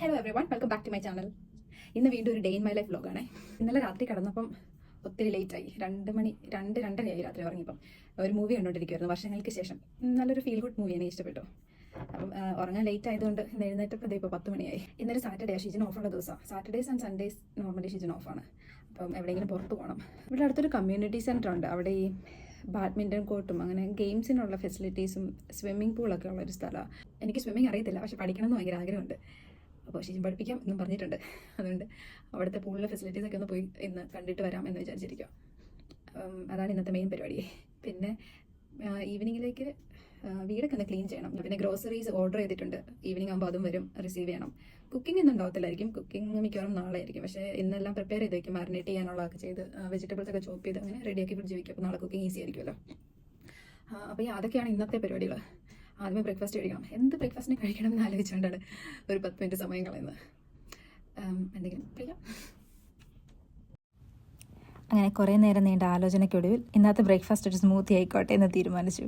Hello everyone, welcome back to my channel. ഇന്ന് വീണ്ടും ഒരു ഡേ ഇൻ മൈ ലൈഫ് വ്ലോഗാണ്. ഇന്നലെ രാത്രി കിടന്നപ്പം ഒത്തിരി ലേറ്റായി. 2:30 രാത്രി ഉറങ്ങിയപ്പം ഒരു മൂവി കണ്ടുകൊണ്ടിരിക്കുമായിരുന്നു വർഷങ്ങൾക്ക് ശേഷം. നല്ലൊരു ഫീൽ ഗുഡ് മൂവി എനിക്ക് ഇഷ്ടപ്പെട്ടു. അപ്പം ഉറങ്ങാൻ ലേറ്റ് ആയതുകൊണ്ട് ഇന്ന് എഴുന്നേറ്റപ്പോൾ ഇപ്പോൾ 10 മണിയായി. ഇന്നൊരു സാറ്റർഡേ ഷിജിന് ഓഫുള്ള ദിവസമാണ്. സാറ്റർഡേസ് ആൻഡ് സൺഡേസ് നോർമലി ഷിജിന് ഓഫാണ്. അപ്പം എവിടെയെങ്കിലും പുറത്ത് പോകണം. ഇവിടെ അടുത്തൊരു കമ്മ്യൂണിറ്റി സെൻറ്റർ ഉണ്ട്. അവിടെ ഈ ബാഡ്മിൻ്റൺ കോർട്ടും അങ്ങനെ ഗെയിംസിനുള്ള ഫെസിലിറ്റീസും സ്വിമ്മിംഗ് പൂളൊക്കെ ഉള്ളൊരു സ്ഥലമാണ്. എനിക്ക് സ്വിമ്മിങ് അറിയത്തില്ല, പക്ഷെ പഠിക്കണമെന്ന് ഭയങ്കര ആഗ്രഹമുണ്ട്. അപ്പോൾ ഷിജിൻ പഠിപ്പിക്കാം എന്നും പറഞ്ഞിട്ടുണ്ട്. അതുകൊണ്ട് അവിടുത്തെ പൂളിലെ ഫെസിലിറ്റീസൊക്കെ ഒന്ന് പോയി ഇന്ന് കണ്ടിട്ട് വരാം എന്ന് വിചാരിച്ചിരിക്കുക. അതാണ് ഇന്നത്തെ മെയിൻ പരിപാടി. പിന്നെ ഈവനിങ്ങിലേക്ക് വീടൊക്കെ ഒന്ന് ക്ലീൻ ചെയ്യണം. പിന്നെ ഗ്രോസറീസ് ഓർഡർ ചെയ്തിട്ടുണ്ട്. ഈവനിങ് ആകുമ്പോൾ അതും വരും, റിസീവ് ചെയ്യണം. കുക്കിംഗ് ഒന്നും ഉണ്ടാവത്തില്ലായിരിക്കും. കുക്കിംഗ് മിക്കവാറും നാളെ ആയിരിക്കും. പക്ഷേ ഇന്നെല്ലാം പ്രിപ്പയർ ചെയ്ത് വയ്ക്കും. മാരിനേറ്റ് ചെയ്യാനുള്ളതൊക്കെ ചെയ്ത് വെജിറ്റബിൾസ് ഒക്കെ ചോപ്പ് ചെയ്ത് അങ്ങനെ റെഡിയാക്കി ഫ്രിഡ്ജ് വയ്ക്കും. അപ്പോൾ നാളെ കുക്കിംഗ് ഈസി ആയിരിക്കുമല്ലോ. അപ്പോൾ അതൊക്കെയാണ് ഇന്നത്തെ പരിപാടികൾ. ആദ്യമേ ബ്രേക്ക്ഫാസ്റ്റ് കഴിക്കണം. എന്ത് ബ്രേക്ക്ഫാസ്റ്റിന് കഴിക്കണം എന്ന് ആലോചിച്ചുകൊണ്ടാണ് ഒരു 10 മിനിറ്റ് സമയം കളയുന്നത്. എന്തെങ്കിലും കഴിക്കാം. അങ്ങനെ കുറേ നേരം നീണ്ട ആലോചനയ്ക്കൊടുവിൽ ഇന്നത്തെ ബ്രേക്ക്ഫാസ്റ്റ് ഒരു സ്മൂത്തി ആയിക്കോട്ടെ എന്ന് തീരുമാനിച്ചു.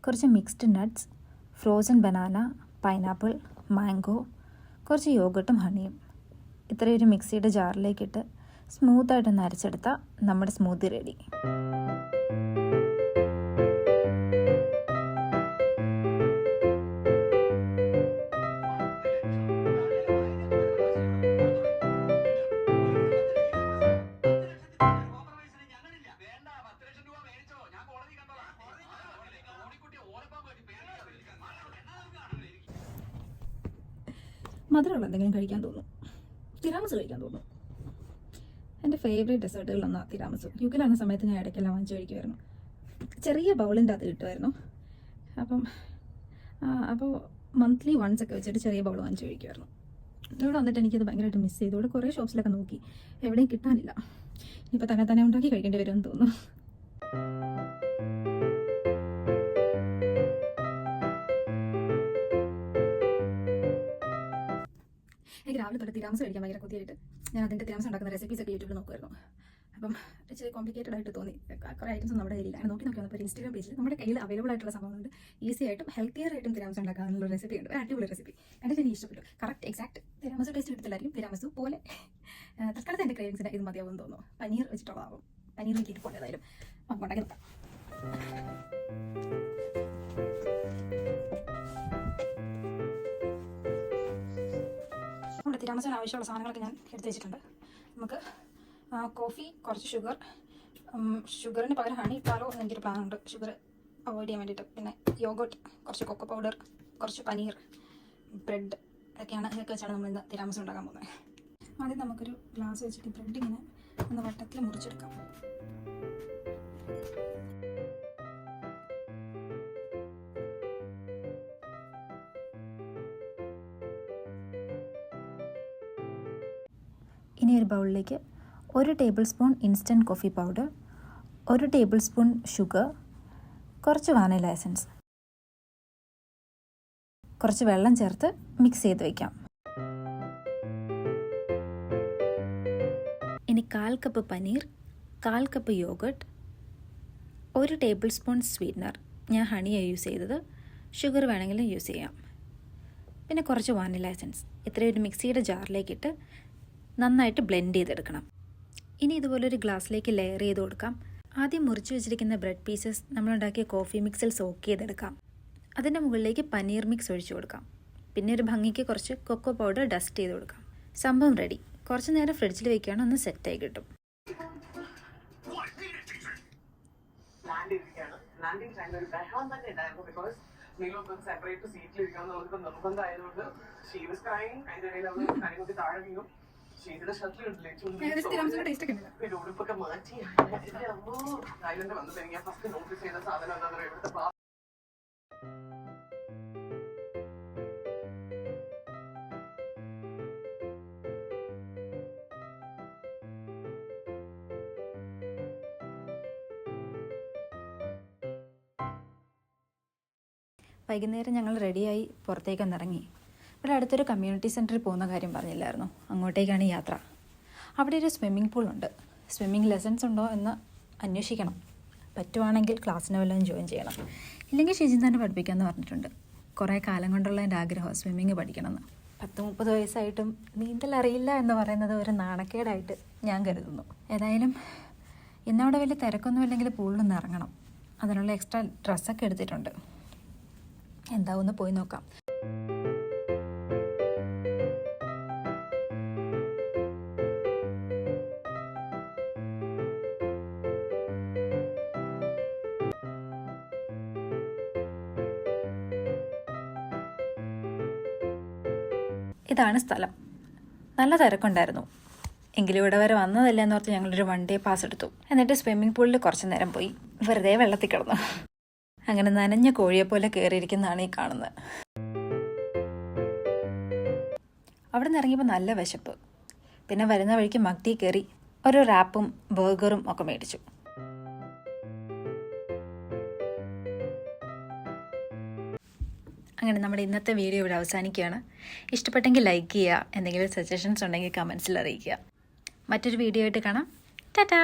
കുറച്ച് mixed nuts, frozen banana, pineapple, mango, കുറച്ച് യോഗട്ടും ഹണിയും ഇത്രയൊരു മിക്സിയുടെ ജാറിലേക്കിട്ട് സ്മൂത്തായിട്ടൊന്ന് അരച്ചെടുത്താൽ നമ്മുടെ സ്മൂത്തി റെഡി. മധുരമുള്ള എന്തെങ്കിലും കഴിക്കാൻ തോന്നും. തിരാമസ് കഴിക്കാൻ തോന്നും. എൻ്റെ ഫേവറേറ്റ് ഡെസേർട്ടുകളൊന്നാണ് തിരാമസ്. യുകെയിലാകുന്ന സമയത്ത് ഞാൻ ഇടയ്ക്കെല്ലാം വാങ്ങിച്ച് കഴിക്കുമായിരുന്നു. ചെറിയ ബൗളിൻ്റെ അത് കിട്ടുമായിരുന്നു. അപ്പോൾ മന്ത്ലി വൺസ് ഒക്കെ വെച്ചിട്ട് ചെറിയ ബൗൾ വാങ്ങിച്ച് കഴിക്കുമായിരുന്നു. ഇവിടെ വന്നിട്ട് എനിക്കത് ഭയങ്കരമായിട്ട് മിസ് ചെയ്തു. ഇവിടെ കുറേ ഷോപ്സിലൊക്കെ നോക്കി, എവിടെയും കിട്ടാനില്ല. ഇനിയിപ്പോൾ തന്നെ ഉണ്ടാക്കി കഴിക്കേണ്ടി വരുമെന്ന് തോന്നുന്നു. എനിക്ക് രാവിലെ തൊട്ട് തിരാമസ് കഴിക്കാൻ ഭയങ്കര കൊതിയായിട്ട് ഞാൻ അതിൻ്റെ തിരാമസ് ഉണ്ടാക്കുന്ന റെസിപ്പീസൊക്കെ യൂട്യൂബിൽ നോക്കുമായിരുന്നു. അപ്പം ഇച്ചിരി കോംപ്ലിക്കേറ്റഡ് ആയിട്ട് തോന്നി. കുറേ ഐറ്റംസ് നമ്മുടെ കയ്യിലില്ല. അങ്ങനെ നോക്കി വന്നപ്പോൾ ഇൻസ്റ്റാഗ്രാം പേജിൽ നമ്മുടെ കയ്യിൽ അവൈലബിൾ ആയിട്ടുള്ള സംഭവങ്ങളുണ്ട്. ഈസി ആയിട്ടും ഹെൽത്തിയർ ആയിട്ടും തിരാമസ് ഉണ്ടാക്കാനുള്ള റെസിപ്പി ഉണ്ട്. ഒരു അടിപൊളി റെസിപ്പി കണ്ടിട്ട് എനിക്ക് ഇഷ്ടപ്പെട്ടു. കറക്റ്റ് എക്സാക്ട് തിരാമസ് ടേസ്റ്റ് എടുത്തില്ലായിരിക്കും, തിരാമസ് പോലെ തൽക്കാലത്ത് എൻ്റെ ക്രേവിങ്സിന് ഇത് മതിയാവുമെന്ന് തോന്നുന്നു. പനീർ വെച്ചിട്ടുള്ളതാവും. പനീറിലേക്ക് ഇട്ട് പോയതായാലും നമുക്ക് ഉണ്ടാക്കി നോക്കാം. നമ്മുടെ തിരാമസിന് ആവശ്യമുള്ള സാധനങ്ങളൊക്കെ ഞാൻ എടുത്ത് വെച്ചിട്ടുണ്ട്. നമുക്ക് കോഫി, കുറച്ച് ഷുഗറിന് പകരം ഹണി ഇട്ടാലോ എന്ന് എനിക്കൊരു പ്ലാൻ ഉണ്ട്, ഷുഗർ അവോയ്ഡ് ചെയ്യാൻ വേണ്ടിയിട്ട്. പിന്നെ യോഗോട്ട്, കുറച്ച് കൊക്കോ പൗഡർ, കുറച്ച് പനീർ, ബ്രെഡ് ഇതൊക്കെ വെച്ചാണ് നമ്മൾ ഇന്ന് തിരാമസ് ഉണ്ടാക്കാൻ പോകുന്നത്. ആദ്യം നമുക്കൊരു ഗ്ലാസ് വെച്ചിട്ട് ബ്രെഡ് ഇങ്ങനെ ഒന്ന് വട്ടത്തിൽ മുറിച്ചെടുക്കാം. ഇനി ഒരു ബൗളിലേക്ക് 1 table spoon instant coffee powder, 1 table spoon sugar, കുറച്ച് വാനില എസൻസ്, കുറച്ച് വെള്ളം ചേർത്ത് മിക്സ് ചെയ്ത് വയ്ക്കാം. ഇനി 1/4 cup paneer, 1/4 cup yoghurt, 1 table spoon sweetener, ഞാൻ ഹണിയാണ് യൂസ് ചെയ്തത്, ഷുഗർ വേണമെങ്കിലും യൂസ് ചെയ്യാം, പിന്നെ കുറച്ച് വാനില എസൻസ്. ഇത്രയും ഒരു മിക്സിയുടെ ജാറിലേക്കിട്ട് നന്നായിട്ട് ബ്ലെൻഡ് ചെയ്തെടുക്കണം. ഇനി ഇതുപോലൊരു ഗ്ലാസ്സിലേക്ക് ലെയർ ചെയ്ത് കൊടുക്കാം. ആദ്യം മുറിച്ച് വെച്ചിരിക്കുന്ന ബ്രെഡ് പീസസ് നമ്മളുണ്ടാക്കിയ കോഫി മിക്സിൽ സോക്ക് ചെയ്തെടുക്കാം. അതിൻ്റെ മുകളിലേക്ക് പനീർ മിക്സ് ഒഴിച്ചു കൊടുക്കാം. പിന്നെ ഒരു ഭംഗിക്ക് കുറച്ച് കൊക്കോ പൗഡർ ഡസ്റ്റ് ചെയ്ത് കൊടുക്കാം. സംഭവം റെഡി. കുറച്ച് നേരം ഫ്രിഡ്ജിൽ വെക്കുകയാണ്, ഒന്ന് സെറ്റായി കിട്ടും. ഉടുപ്പൊക്കെ മാറ്റി ഐലൻഡ് വന്നപ്പോ എനിക്ക് ഫസ്റ്റ് നോട്ടീസ് ചെയ്ത സാധനം എന്താ പറയുക, ഇവിടുത്തെ വൈകുന്നേരം ഞങ്ങൾ റെഡിയായി പുറത്തേക്കൊന്നിറങ്ങി. ഇവിടെ അടുത്തൊരു കമ്മ്യൂണിറ്റി സെൻറ്ററിൽ പോകുന്ന കാര്യം പറഞ്ഞില്ലായിരുന്നു, അങ്ങോട്ടേക്കാണ് യാത്ര. അവിടെ ഒരു സ്വിമ്മിംഗ് പൂളുണ്ട്. സ്വിമ്മിംഗ് ലെസൺസ് ഉണ്ടോ എന്ന് അന്വേഷിക്കണം. പറ്റുവാണെങ്കിൽ ക്ലാസ്സിന് വല്ലതും ജോയിൻ ചെയ്യണം. ഇല്ലെങ്കിൽ ഷിജിൻ തന്നെ പഠിപ്പിക്കാമെന്ന് പറഞ്ഞിട്ടുണ്ട്. കുറേ കാലം കൊണ്ടുള്ള എൻ്റെ ആഗ്രഹമാണ് സ്വിമ്മിങ് പഠിക്കണമെന്ന്. 30 വയസ്സായിട്ടും നീന്തൽ അറിയില്ല എന്ന് പറയുന്നത് ഒരു നാണക്കേടായിട്ട് ഞാൻ കരുതുന്നു. ഏതായാലും ഇന്നവിടെ വലിയ തിരക്കൊന്നും ഇല്ലെങ്കിൽ പൂളിലൊന്ന് ഇറങ്ങണം. അതിനുള്ള എക്സ്ട്രാ ഡ്രസ്സൊക്കെ എടുത്തിട്ടുണ്ട്. എന്താവുമെന്ന് പോയി നോക്കാം. ഇതാണ് സ്ഥലം. നല്ല തിരക്കുണ്ടായിരുന്നു. എങ്കിലും ഇവിടെ വരെ വന്നതല്ല എന്നോർത്ത് ഞങ്ങളൊരു 1 ഡേ പാസ് എടുത്തു. എന്നിട്ട് സ്വിമ്മിംഗ് പൂളിൽ കുറച്ച് നേരം പോയി വെറുതെ വെള്ളത്തിൽ കിടന്നു. അങ്ങനെ നനഞ്ഞ കോഴിയെപ്പോലെ കയറിയിരിക്കുന്നതാണ് ഈ കാണുന്നത്. അവിടെ നിന്ന് ഇറങ്ങിയപ്പോൾ നല്ല വിശപ്പ്. പിന്നെ വരുന്ന വഴിക്ക് മക്തി കയറി ഒരു റാപ്പും ബർഗറും ഒക്കെ മേടിച്ചു. അങ്ങനെ നമ്മുടെ ഇന്നത്തെ വീഡിയോ ഇവിടെ അവസാനിക്കുകയാണ്. ഇഷ്ടപ്പെട്ടെങ്കിൽ ലൈക്ക് ചെയ്യുക. എന്തെങ്കിലും സജഷൻസ് ഉണ്ടെങ്കിൽ കമൻസിൽ അറിയിക്കുക. മറ്റൊരു വീഡിയോ ആയിട്ട് കാണാം. ടാറ്റാ.